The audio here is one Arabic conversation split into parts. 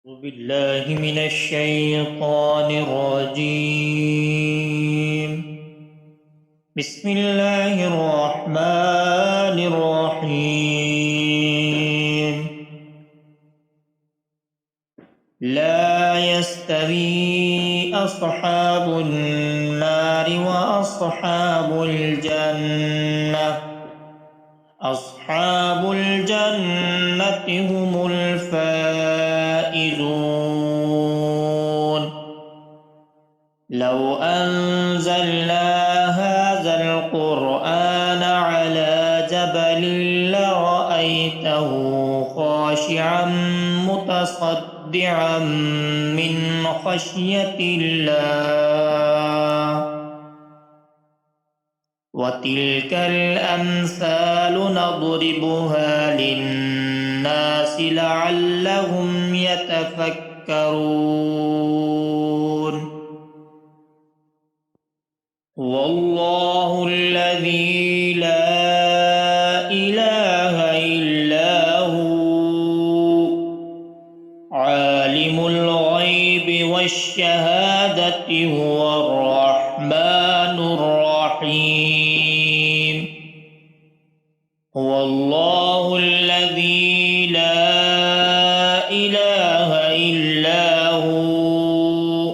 أعوذ بالله من الشيطان الرجيم. بسم الله الرحمن الرحيم. لا يستوي أصحاب النار وأصحاب الجنة. أصحاب الجنة هم الفائزون. لو أنزلنا هذا القرآن على جبل لرأيته خاشعا متصدعا من خشية الله. وتلك الأمثال نضربها للناس لعلهم يتفكرون. والله الذي لا إله إلا هو عالم الغيب والشهادة هو الرحمن الرحيم. هو الله الذي لا إله إلا هو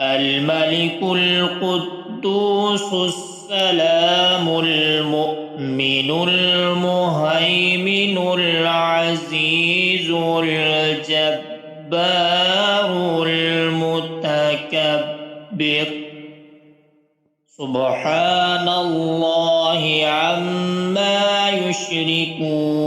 الملك القدوس السلام المؤمن المهيمن العزيز الجبار المتكبر. سبحان الله عما يشركون.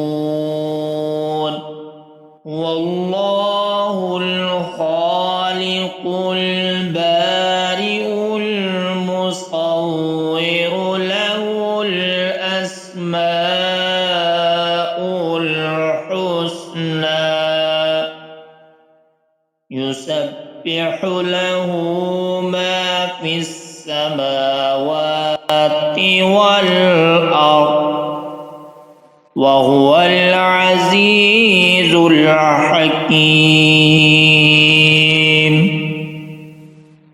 والله الخالق البارئ المصور له الأسماء الحسنى يسبح له ما في السماوات والأرض وهو العزيز الحكيم.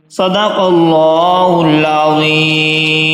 صدق الله العظيم.